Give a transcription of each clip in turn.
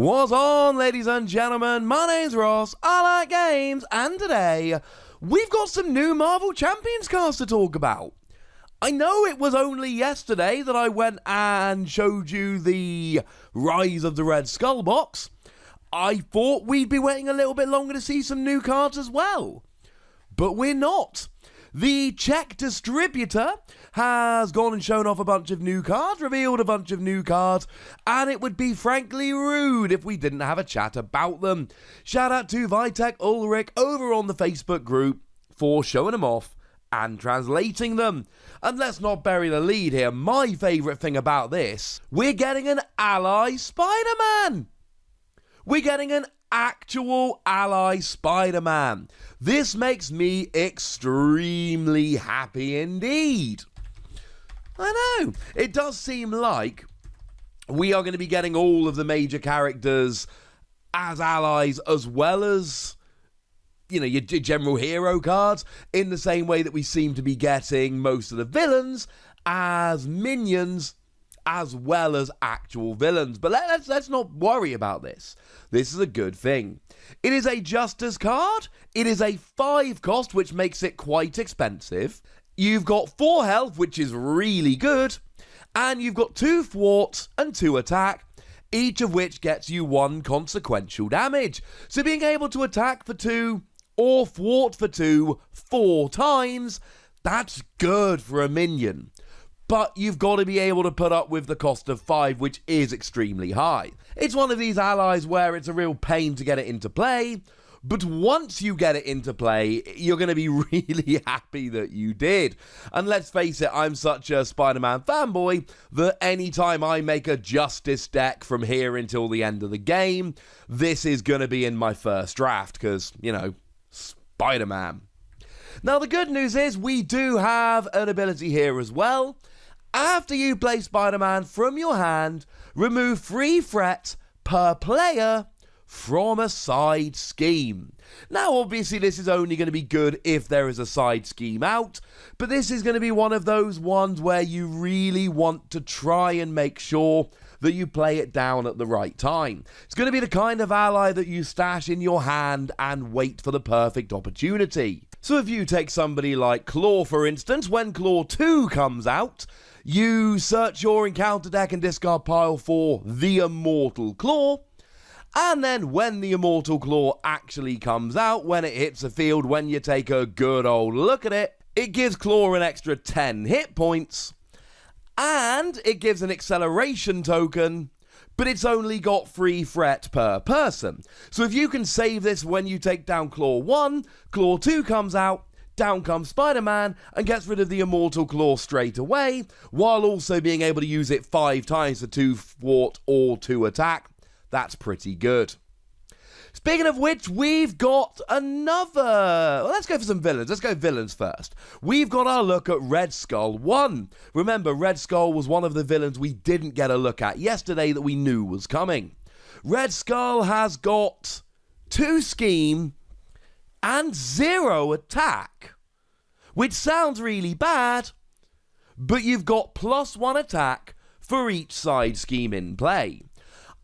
What's on, ladies and gentlemen? My name's Ross, I like games, and today we've got some new Marvel Champions cards to talk about. I know it was only yesterday that I went and showed you the Rise of the Red Skull box. I thought we'd be waiting a little bit longer to see some new cards as well, but we're not. The Czech distributor has gone and shown off a bunch of new cards, revealed a bunch of new cards, and it would be frankly rude if we didn't have a chat about them. Shout out to Vitek Ulrich over on the Facebook group for showing them off and translating them. And let's not bury the lead here. My favourite thing about this, we're getting an ally Spider-Man. We're getting an actual ally Spider-Man. This makes me extremely happy indeed. I know, it does seem like we are going to be getting all of the major characters as allies, as well as, you know, your general hero cards, in the same way that we seem to be getting most of the villains as minions, as well as actual villains. But let's not worry about this. This is a good thing. It is a Justice card. It is a 5 cost, which makes it quite expensive. You've got 4 health, which is really good. And you've got 2 thwart and 2 attack, each of which gets you 1 consequential damage. So being able to attack for 2 or thwart for 2 4 times, that's good for a minion. But you've got to be able to put up with the cost of 5, which is extremely high. It's one of these allies where it's a real pain to get it into play, but once you get it into play, you're going to be really happy that you did. And let's face it, I'm such a Spider-Man fanboy that anytime I make a Justice deck from here until the end of the game, this is going to be in my first draft, because, you know, Spider-Man. Now, the good news is we do have an ability here as well. After you play Spider-Man from your hand, remove 3 threat per player from a side scheme. Now, obviously, this is only going to be good if there is a side scheme out, but this is going to be one of those ones where you really want to try and make sure that you play it down at the right time. It's going to be the kind of ally that you stash in your hand and wait for the perfect opportunity. So if you take somebody like Claw, for instance, when Claw 2 comes out, you search your encounter deck and discard pile for the Immortal Claw, and then when the Immortal Claw actually comes out, when it hits the field, when you take a good old look at it, it gives Claw an extra 10 hit points, and it gives an acceleration token, but it's only got 3 threat per person. So if you can save this when you take down Claw 1, Claw 2 comes out, down comes Spider-Man and gets rid of the Immortal Claw straight away, while also being able to use it 5 times for 2 thwart or 2 attack. That's pretty good. Speaking of which, we've got another... Well, let's go for some villains. Let's go villains first. We've got our look at Red Skull 1. Remember, Red Skull was one of the villains we didn't get a look at yesterday that we knew was coming. Red Skull has got 2 scheme and 0 attack, which sounds really bad, but you've got +1 attack for each side scheme in play.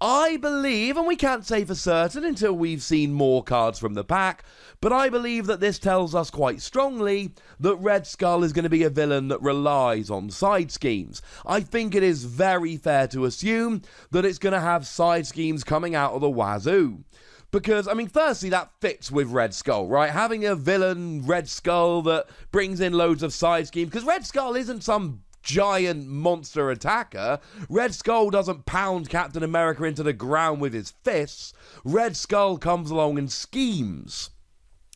I believe, and we can't say for certain until we've seen more cards from the pack, but I believe that this tells us quite strongly that Red Skull is going to be a villain that relies on side schemes. I think it is very fair to assume that it's going to have side schemes coming out of the wazoo. Because, I mean, firstly, that fits with Red Skull, right? Having a villain, Red Skull, that brings in loads of side schemes, because Red Skull isn't some giant monster attacker. Red Skull doesn't pound Captain America into the ground with his fists. Red Skull comes along and schemes.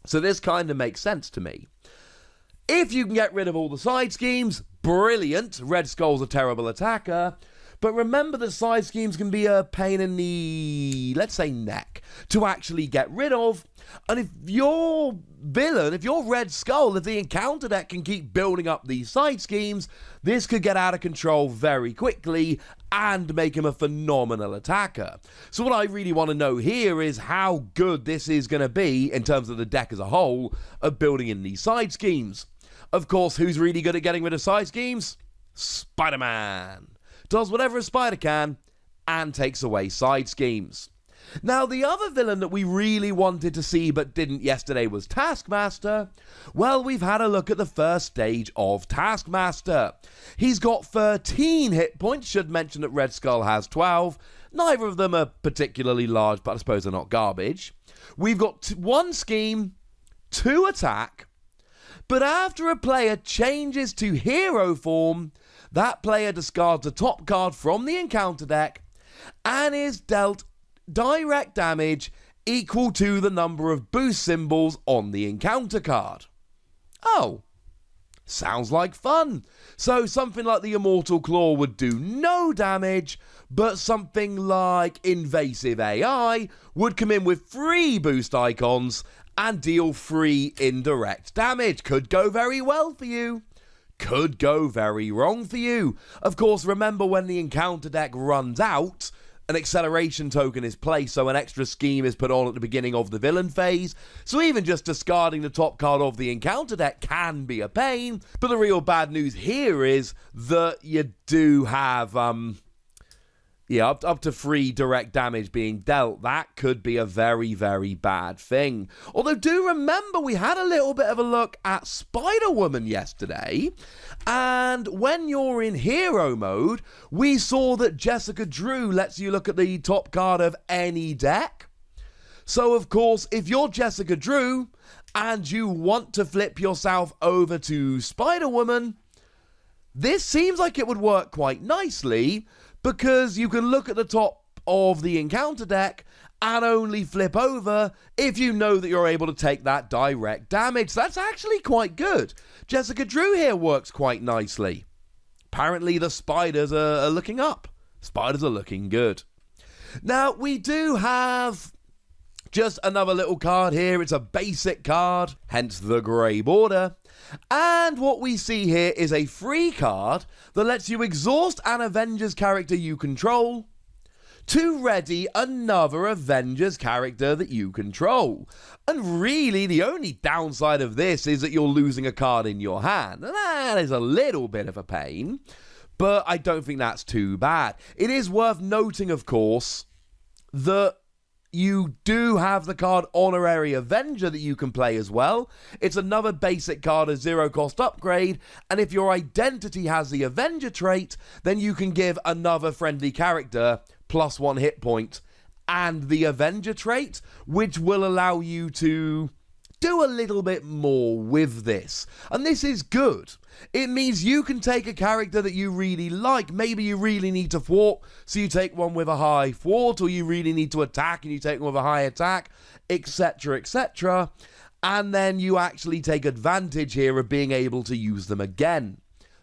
So this kind of makes sense to me. If you can get rid of all the side schemes, brilliant. Red Skull's a terrible attacker. But remember that side schemes can be a pain in the, let's say, neck to actually get rid of. And if your villain, if your Red Skull, if the encounter deck can keep building up these side schemes, this could get out of control very quickly and make him a phenomenal attacker. So what I really want to know here is how good this is going to be in terms of the deck as a whole of building in these side schemes. Of course, who's really good at getting rid of side schemes? Spider-Man. Does whatever a spider can and takes away side schemes. Now, the other villain that we really wanted to see but didn't yesterday was Taskmaster. Well, we've had a look at the first stage of Taskmaster. He's got 13 hit points, should mention that Red Skull has 12. Neither of them are particularly large, but I suppose they're not garbage. We've got 1 scheme, 2 attack, but after a player changes to hero form, that player discards the top card from the encounter deck and is dealt direct damage equal to the number of boost symbols on the encounter card. Oh, sounds like fun. So something like the Immortal Claw would do no damage, but something like Invasive AI would come in with 3 boost icons and deal 3 indirect damage. Could go very well for you. Could go very wrong for you. Of course, remember when the encounter deck runs out, an acceleration token is placed, so an extra scheme is put on at the beginning of the villain phase. So even just discarding the top card of the encounter deck can be a pain. But the real bad news here is that you do have up to 3 direct damage being dealt. That could be a very, very bad thing. Although do remember we had a little bit of a look at Spider-Woman yesterday, and when you're in hero mode, we saw that Jessica Drew lets you look at the top card of any deck. So of course, if you're Jessica Drew and you want to flip yourself over to Spider-Woman, this seems like it would work quite nicely, because you can look at the top of the encounter deck and only flip over if you know that you're able to take that direct damage. So that's actually quite good. Jessica Drew here works quite nicely. Apparently the spiders are looking up. Spiders are looking good. Now, we do have just another little card here. It's a basic card, hence the grey border. And what we see here is a free card that lets you exhaust an Avengers character you control to ready another Avengers character that you control. And really, the only downside of this is that you're losing a card in your hand. And that is a little bit of a pain, but I don't think that's too bad. It is worth noting, of course, that you do have the card Honorary Avenger that you can play as well. It's another basic card, a 0-cost upgrade, and if your identity has the Avenger trait, then you can give another friendly character +1 hit point and the Avenger trait, which will allow you to do a little bit more with this. And this is good. It means you can take a character that you really like. Maybe you really need to thwart, so you take one with a high thwart, or you really need to attack and you take one with a high attack, etc., etc. And then you actually take advantage here of being able to use them again.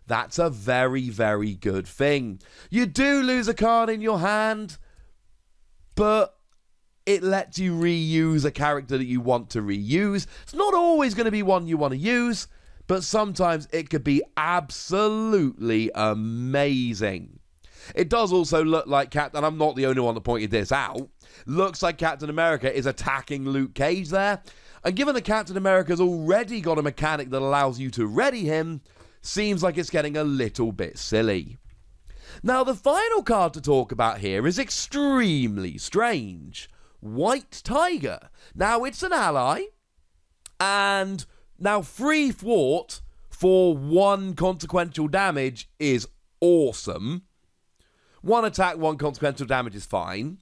That's a very, very good thing. You do lose a card in your hand, but it lets you reuse a character that you want to reuse. It's not always going to be one you want to use, but sometimes it could be absolutely amazing. It does also look like Captain, I'm not the only one that pointed this out, looks like Captain America is attacking Luke Cage there. And given that Captain America's already got a mechanic that allows you to ready him, seems like it's getting a little bit silly. Now, the final card to talk about here is extremely strange. White Tiger. Now, it's an ally, and now free thwart for 1 consequential damage is awesome. 1 attack, 1 consequential damage is fine.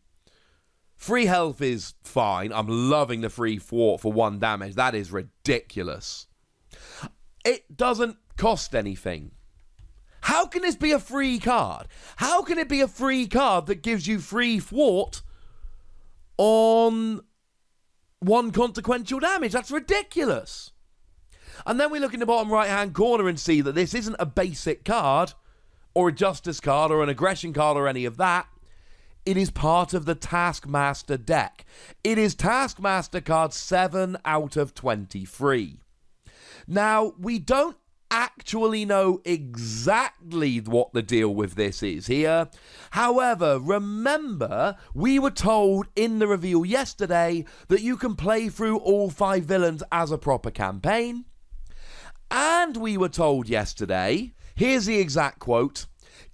Free health is fine. I'm loving the free thwart for 1 damage. That is ridiculous. It doesn't cost anything. How can this be a free card? How can it be a free card that gives you free thwart on 1 consequential damage? That's ridiculous. And then we look in the bottom right hand corner and see that this isn't a basic card or a justice card or an aggression card or any of that. It is part of the Taskmaster deck. It is Taskmaster card 7 out of 23. Now, we don't actually know exactly what the deal with this is here. However, remember, we were told in the reveal yesterday that you can play through all 5 villains as a proper campaign. And we were told yesterday, here's the exact quote,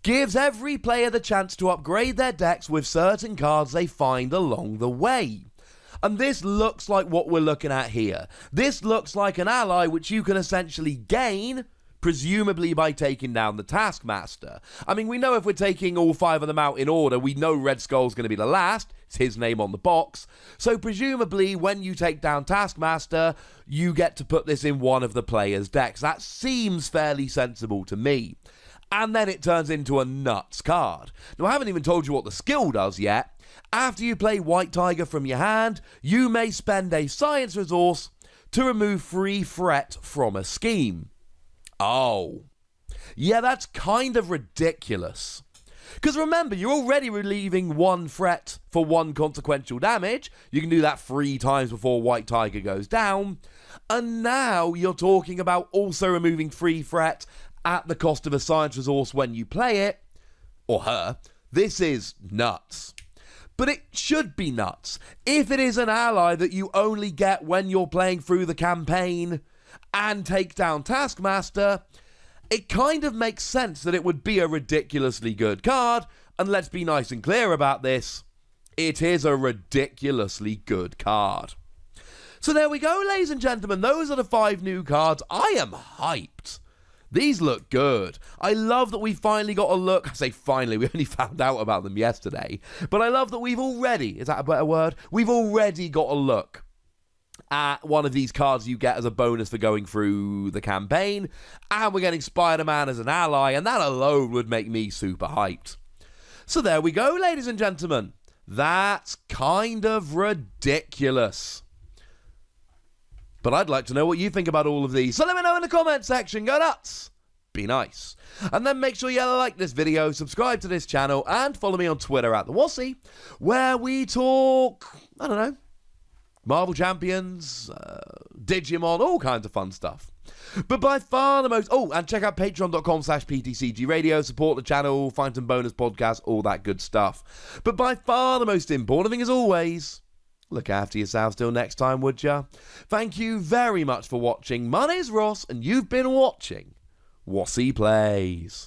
gives every player the chance to upgrade their decks with certain cards they find along the way. And this looks like what we're looking at here. This looks like an ally which you can essentially gain, presumably by taking down the Taskmaster. I mean, we know if we're taking all 5 of them out in order, we know Red Skull's going to be the last. It's his name on the box. So presumably, when you take down Taskmaster, you get to put this in one of the players' decks. That seems fairly sensible to me. And then it turns into a nuts card. Now, I haven't even told you what the skill does yet. After you play White Tiger from your hand, you may spend a science resource to remove 3 threat from a scheme. Oh, yeah, that's kind of ridiculous. Because remember, you're already relieving 1 threat for 1 consequential damage. You can do that 3 times before White Tiger goes down. And now you're talking about also removing 3 threat at the cost of a science resource when you play it. Or her. This is nuts. But it should be nuts if it is an ally that you only get when you're playing through the campaign and take down Taskmaster. It kind of makes sense that it would be a ridiculously good card, and let's be nice and clear about this. It is a ridiculously good card. So there we go, ladies and gentlemen. Those are the 5 new cards. I am hyped. These look good. I love that we finally got a look. I say finally, we only found out about them yesterday. But I love that we've already, is that a better word? We've already got a look at one of these cards you get as a bonus for going through the campaign. And we're getting Spider-Man as an ally. And that alone would make me super hyped. So there we go, ladies and gentlemen. That's kind of ridiculous. But I'd like to know what you think about all of these. So let me know in the comment section. Go nuts. Be nice. And then make sure you like this video, subscribe to this channel, and follow me on Twitter at the Wossy, where we talk, I don't know, Marvel Champions, Digimon, all kinds of fun stuff. But by far the most... Oh, and check out patreon.com/PTCG Radio, support the channel, find some bonus podcasts, all that good stuff. But by far the most important thing, as always... Look after yourselves till next time, would ya? Thank you very much for watching. My name's Ross, and you've been watching Wossy Plays.